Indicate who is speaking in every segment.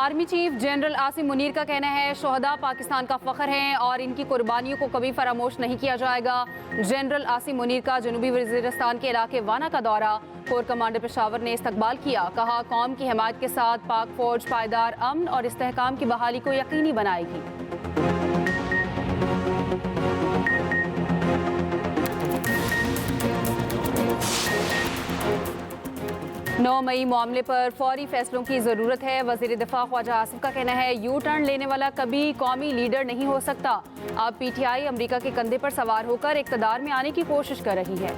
Speaker 1: Army chief general Asim Munir का कहना है शोहदा पाकिस्तान का फख्र हैं और इनकी कुर्बानियों को कभी फरामोश नहीं किया जाएगा। जनरल आसिम मुनीर का जनूबी वज़ीरिस्तान के इलाके वाना का दौरा, कोर कमांडर पेशावर ने इस्तकबाल किया। कहा कौम की हिमायत के साथ पाक फौज पायदार अमन और इस्तेहकाम की बहाली को यकीनी बनाएगी। 9 मई मामले पर फौरी फैसलों की ज़रूरत है। वज़ीर दिफा ख्वाजा आसिफ का कहना है यू टर्न लेने वाला कभी कौमी लीडर नहीं हो सकता। अब PTI अमरीका के कंधे पर सवार होकर इक़्तिदार में आने की कोशिश कर रही है।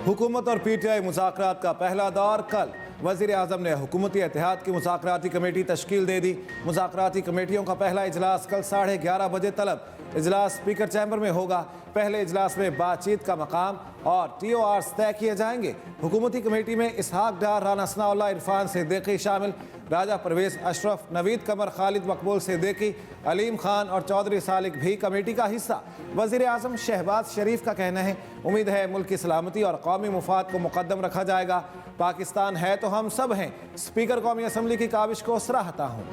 Speaker 2: हुकूमत और PTI मुज़ाकरात का पहला दौर कल। वज़ीर आज़म ने हुकूमती इत्तेहाद की मुज़ाकराती कमेटी तश्कील दे दी। मुज़ाकराती कमेटियों का पहला इजलास कल 11:30 बजे तलब इजलास स्पीकर चैम्बर में होगा। पहले इजलास में बातचीत का मकाम और TORs तय किए जाएंगे। हुकूमती कमेटी में इसहाक डार, राना सनाउल्लाह, इरफान सिद्दीकी शामिल, राजा परवेज़ अशरफ, नवीद कमर, खालिद मकबूल सिद्दीकी, अलीम खान और चौधरी सालिक भी कमेटी का हिस्सा। वज़ीर आज़म शहबाज शरीफ का कहना है उम्मीद है मुल्क की सलामती और कौमी मुफाद को मुकद्दम रखा जाएगा। पाकिस्तान है तो हम सब हैं। स्पीकर कौमी असम्बली की काविश को सराहता हूँ।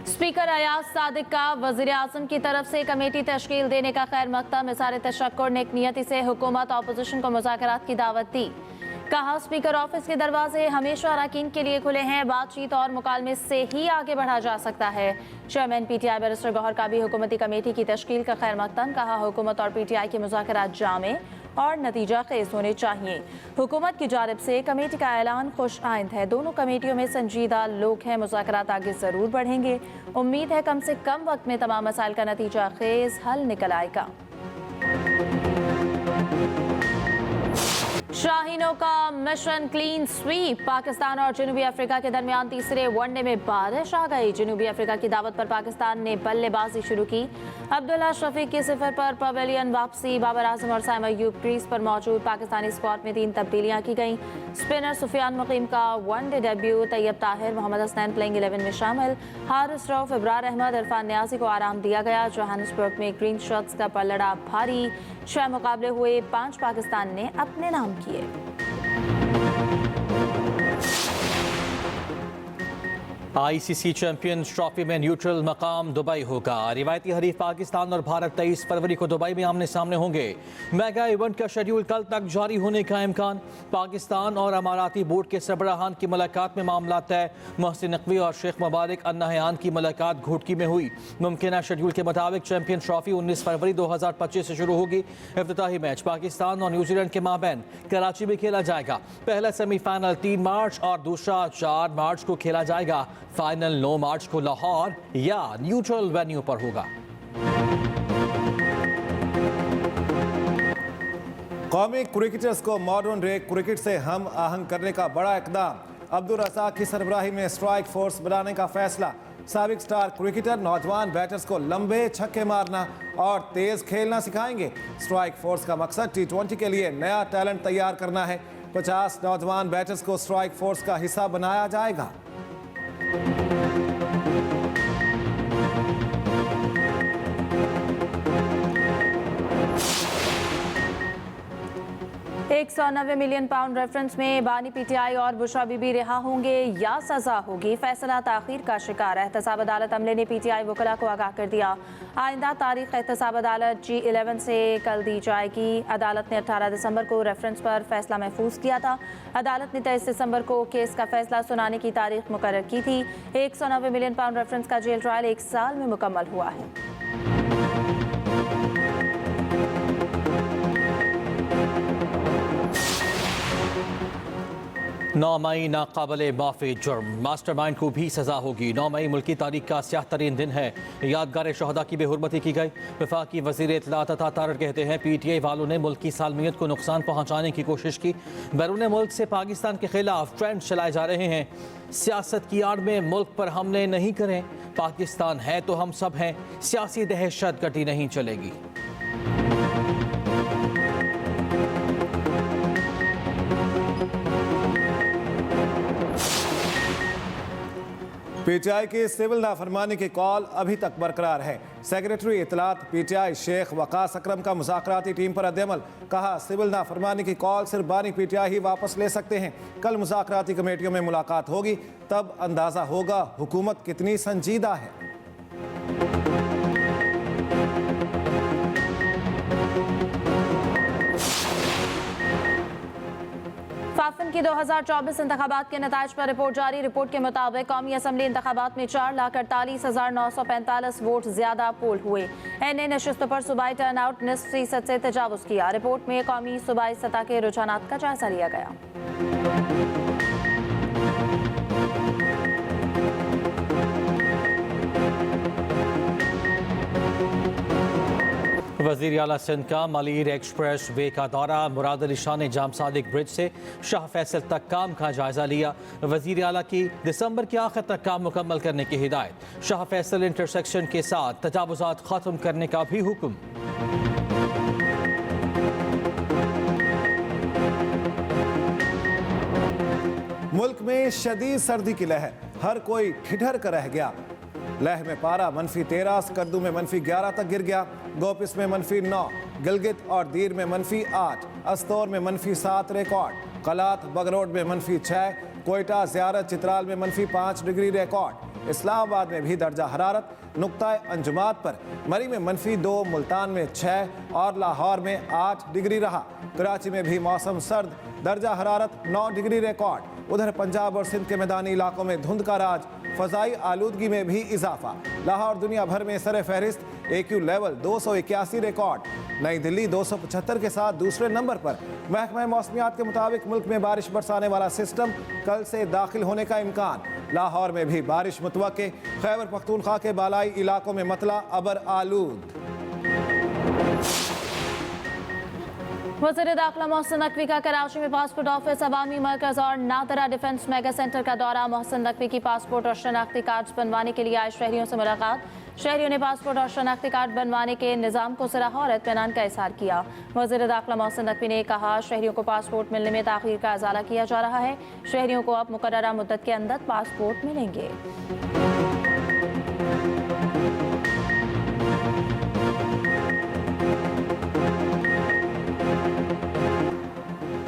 Speaker 3: स्पीकर अयाज सादिक का वज़ीर आज़म की तरफ से कमेटी तश्कील देने का खैर मकदम इज़हार तशक्कुर नेक नियती से हुकूमत अपोजिशन को मुज़ाकरात की दावत दी। कहा स्पीकर ऑफिस के दरवाजे हमेशा अरकान के लिए खुले हैं, बातचीत और मुकालमे से ही आगे बढ़ा जा सकता है। चेयरमैन PTI बैरिस्टर गौहर का भी हुकूमती कमेटी की तश्कील का खैर मकदम। कहा हुकूमत और PTI के मुज़ाकरात जामे और नतीजा खेज होने चाहिए। हुकूमत की जानिब से कमेटी का ऐलान खुश आइंद है। दोनों कमेटियों में संजीदा लोग हैं। मुज़ाकरात आगे ज़रूर बढ़ेंगे। उम्मीद है कम से कम वक्त में तमाम मसाइल का नतीजा खेज हल निकल आएगा। शाहीनों का मिशन क्लीन स्वीप। पाकिस्तान और जनूबी अफ्रीका के दरमियान तीसरे वनडे में बारिश आ गई। जनूबी अफ्रीका की दावत पर पाकिस्तान ने बल्लेबाजी शुरू की। अब्दुल्ला शफीक की 0 पर पवेलियन वापसी। बाबर आजम और साइम अयूब क्रीज पर मौजूद। पाकिस्तानी स्क्वाड में 3 तब्दीलियां की गईं। स्पिनर सुफियान मुकीम का one day debut. Tayyab Tahir, Mohammad Hasnain playing 11 में शामिल। हारिस रऊफ, इब्रार अहमद, इरफान न्याजी को आराम दिया गया। जोहानिसबर्ग में ग्रीन शॉट्स का पलड़ा भारी। 6 मुकाबले हुए, 5 पाकिस्तान ने अपने नाम किए।
Speaker 4: ICC चैंपियंस ट्रॉफी में न्यूट्रल मकाम दुबई होगा। रिवायती हरीफ पाकिस्तान और भारत 23 फरवरी को दुबई में आमने सामने होंगे। मेगा इवेंट का शेड्यूल कल तक जारी होने का इम्कान। पाकिस्तान और अमाराती बोर्ड के सरबराहान की मुलाकात में मामला तय। मोहसिन नकवी और शेख मुबारक अन नहयान की मुलाकात घोटकी में हुई। मुमकिन शेड्यूल के मुताबिक चैंपियंस ट्रॉफी 19 फरवरी 2025 से शुरू होगी। इफ्तिताही मैच पाकिस्तान और न्यूजीलैंड के माबैन कराची में खेला जाएगा। पहला सेमीफाइनल 3 मार्च और दूसरा 4 मार्च को खेला जाएगा। फाइनल 9 मार्च को लाहौर या न्यूट्रल वेन्यू पर होगा।
Speaker 2: कौमी क्रिकेटर्स को मॉडर्न डे क्रिकेट से हम आहंग करने का बड़ा इकदाम। अब्दुल रज़ाक की सरबराही में स्ट्राइक फोर्स बनाने का फैसला। साबिक स्टार क्रिकेटर नौजवान बैटर्स को लंबे छक्के मारना और तेज खेलना सिखाएंगे। स्ट्राइक फोर्स का मकसद T20 के लिए नया टैलेंट तैयार करना है। 50 नौजवान बैटर्स को स्ट्राइक फोर्स का हिस्सा बनाया जाएगा।
Speaker 3: 190 मिलियन पाउंड रेफरेंस में बानी PTI और बुशरा बीबी रिहा होंगे या सजा होगी। फैसला ताखीर का शिकार। एहतसाब अदालत अमले ने PTI वकला को आगाह कर दिया। आइंदा तारीख एहतसाब अदालत G11 से कल दी जाएगी। अदालत ने 18 दिसंबर को रेफरेंस पर फैसला महफूज किया था। अदालत ने 23 दिसंबर को केस का फैसला सुनाने की तारीख मुकर्रर की थी। 190 मिलियन पाउंड रेफरेंस का जेल ट्रायल 1 साल में मुकम्मल हुआ है।
Speaker 4: 9 मई नाकाबिले माफ़ी जुर्म। मास्टरमाइंड को भी सज़ा होगी। 9 मई मुल्की तारीख का स्याह तरीन दिन है। यादगार शहदा की बेहुरमती की गई। वफाकी वज़ीर इत्तलात अता तारर कहते हैं PTI वालों ने मुल्क की सालमियत को नुकसान पहुँचाने की कोशिश की। बैरून मुल्क से पाकिस्तान के खिलाफ ट्रेंड चलाए जा रहे हैं। सियासत की आड़ में मुल्क पर हमले नहीं करें। पाकिस्तान है तो हम सब हैं। सियासी दहशतगर्दी नहीं चलेगी।
Speaker 2: पीटीआई की सिविल नाफरमानी की कॉल अभी तक बरकरार है। सेक्रेटरी इतलात पीटीआई शेख वकास अकरम का मुज़ाकराती टीम पर रद्दअमल। कहा, सिविल नाफरमानी की कॉल सिर्फ बानी पीटीआई ही वापस ले सकते हैं। कल मुज़ाकराती कमेटियों में मुलाकात होगी, तब अंदाज़ा होगा हुकूमत कितनी संजीदा है।
Speaker 3: फाफन की 2024 इंतखाबात के नताइज पर रिपोर्ट जारी। रिपोर्ट के मुताबिक कौमी असम्बली इंतखाबात में 4,48,945 वोट ज्यादा पोल हुए। एनए नशिस्तों पर सूबाई टर्नआउट निस्फ फीसद से तजावुज किया। रिपोर्ट में कौमी सूबाई सतह के रुझानात का जायजा लिया गया।
Speaker 4: वज़ीर आला सिंध का मलीर एक्सप्रेस वे का दौरा। मुराद अली शाह ने जाम सादिक ब्रिज से शाह फैसल तक काम का जायजा लिया। वज़ीर आला की दिसंबर के आखिर तक काम मुकम्मल करने की हिदायत। शाह फैसल इंटरसेक्शन के साथ तजावुजात ख़त्म करने का भी हुक्म।
Speaker 2: मुल्क में शदीद सर्दी की लहर, हर कोई ठिठर कर रह गया। लेह में पारा -13, स्कर्दू में -11 तक गिर गया। गोपिस में -9, गिलगित और दीर में -8, अस्तौर में -7 रिकॉर्ड। कलात बगरोड में -6, कोयटा ज़ियारत चित्राल में -5 डिग्री रिकॉर्ड। इस्लामाबाद में भी दर्जा हरारत नुक्ता अंजुमात पर मरी में -2, मुल्तान में 6 और लाहौर में 8 डिग्री रहा। कराची में भी मौसम सर्द, दर्जा हरारत 9 डिग्री रिकॉर्ड। उधर पंजाब और सिंध के मैदानी इलाकों में धुंध का राज, फ़ज़ाई आलूदगी में भी इजाफा। लाहौर दुनिया भर में सर फहरिस्त AQ लेवल 281 रिकॉर्ड। नई दिल्ली 275 के साथ दूसरे नंबर पर। महकमा मौसमियात के मुताबिक मुल्क में बारिश बरसाने वाला सिस्टम कल से दाखिल होने का इम्कान। लाहौर में भी बारिश मुतवक्के। खैबर पख्तूनख्वा के बालाई इलाकों में मतला अबर आलूद।
Speaker 3: वज़ीर दाखिला मोहसिन नकवी का कराची में पासपोर्ट ऑफिस, अवामी मरकज और नादरा डिफेंस मेगा सेंटर का दौरा। मोहसिन नकवी की पासपोर्ट और शनाख्ती कार्ड बनवाने के लिए आए शहरियों से मुलाकात। शहरियों ने पासपोर्ट और शनाख्ती कार्ड बनवाने के निज़ाम को सराहा और इत्मीनान का इज़हार किया। वज़ीर दाखिला मोहसिन नकवी ने कहा, शहरियों को पासपोर्ट मिलने में ताख़ीर का इज़ाला किया जा रहा है। शहरियों को अब मुकर्ररा मुद्दत के अंदर पासपोर्ट मिलेंगे।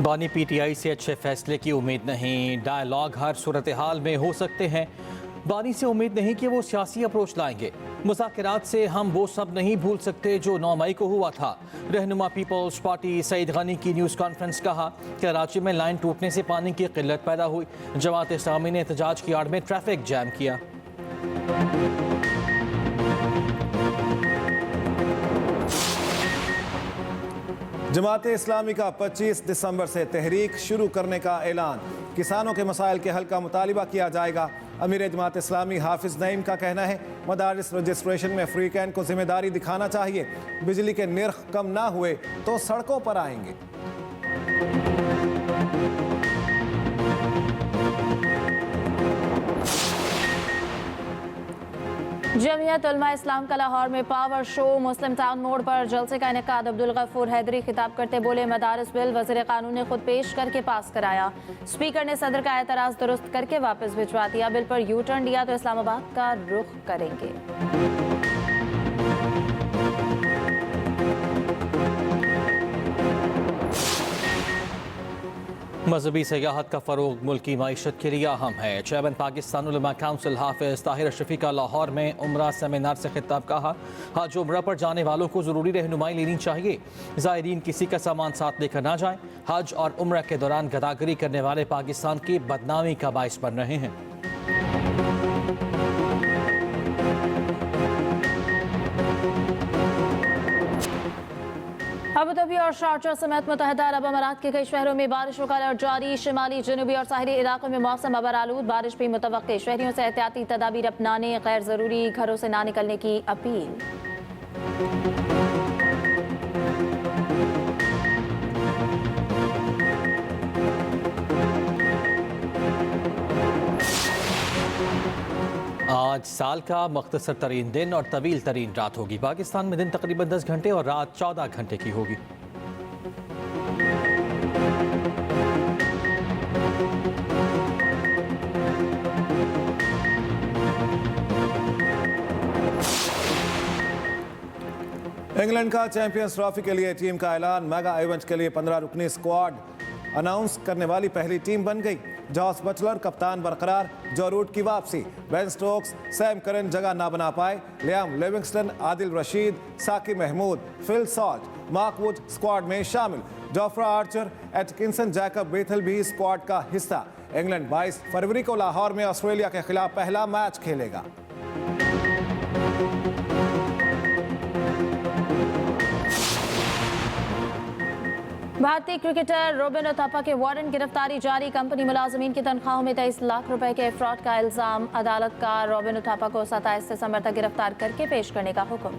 Speaker 4: बानी पीटीआई से अच्छे फैसले की उम्मीद नहीं। डायलॉग हर सूरत हाल में हो सकते हैं। बानी से उम्मीद नहीं कि वो सियासी अप्रोच लाएंगे। मुज़ाकरात से हम वो सब नहीं भूल सकते जो 9 मई को हुआ था। रहनुमा पीपल्स पार्टी सईद गनी की न्यूज़ कॉन्फ्रेंस। कहा, कराची में लाइन टूटने से पानी की किल्लत पैदा हुई। जमात इस्लामी ने एहतजाज की आड़ में ट्रैफिक जैम किया।
Speaker 2: जमात इस्लामी का 25 दिसंबर से तहरीक शुरू करने का ऐलान। किसानों के मसाइल के हल का मुतालिबा किया जाएगा। अमीर जमात इस्लामी हाफिज नईम का कहना है, मदारिस रजिस्ट्रेशन में फ्री कैन को जिम्मेदारी दिखाना चाहिए। बिजली के निर्ख कम ना हुए तो सड़कों पर आएंगे।
Speaker 3: जमीयत उलमा इस्लाम का लाहौर में पावर शो। मुस्लिम टाउन मोड़ पर जलसे का इनेकाद। अब्दुल गफूर हैदरी खिताब करते बोले, मदारिस बिल वज़ीर कानून ने खुद पेश करके पास कराया। स्पीकर ने सदर का एतराज़ दुरुस्त करके वापस भिजवा दिया। बिल पर यू टर्न लिया तो इस्लामाबाद का रुख करेंगे।
Speaker 4: मजहबी सयाहत का फ़रोग मुल्क की मईशत के लिए अहम है। चेयरमैन पाकिस्तान उलमा काउंसिल हाफिज ताहिर अशरफी का लाहौर में उम्रा सेमिनार से खिताब। कहा, हज उम्रा पर जाने वालों को ज़रूरी रहनुमाई लेनी चाहिए। ज़ायरीन किसी का सामान साथ लेकर ना जाएं। हज और उम्रा के दौरान गदागरी करने वाले पाकिस्तान की बदनामी का बाइस बन रहे हैं।
Speaker 3: अबूधाबी और शारजा समेत मुत्तहिदा अरब अमारात के कई शहरों में बारिशों का अलर्ट जारी। शिमाली, जनूबी और साहिली इलाकों में मौसम अबर आलूद। बारिश भी मुतवक्के। शहरियों से एहतियाती तदाबीर अपनाने, गैर ज़रूरी घरों से ना निकलने की अपील।
Speaker 4: आज साल का मुख्तसर तरीन दिन और तवील तरीन रात होगी। पाकिस्तान में दिन तकरीबन 10 घंटे और रात 14 घंटे की होगी।
Speaker 2: इंग्लैंड का चैंपियंस ट्रॉफी के लिए टीम का ऐलान। मेगा इवेंट के लिए 15 रुकनी स्क्वाड अनाउंस करने वाली पहली टीम बन गई। जॉस बटलर कप्तान बरकरार, जो रूट की वापसी। बेन स्टोक्स, सैम करन जगह ना बना पाए। Liam Livingstone, Adil Rashid, Saqib Mahmood, Phil Salt, Mark Wood squad में शामिल। Jofra Archer, Atkinson, Jacob Bethell भी स्क्वाड का हिस्सा। इंग्लैंड 22 फरवरी को लाहौर में ऑस्ट्रेलिया के खिलाफ पहला मैच खेलेगा।
Speaker 3: भारतीय क्रिकेटर रोबिन थापा के वारंट गिरफ्तारी जारी। कंपनी मुलाजमीन की तनख्वाहों में 23 लाख रुपए के फ्रॉड का इल्जाम। अदालत का रोबिन थापा को 27 दिसंबर तक गिरफ्तार करके पेश करने का हुक्म।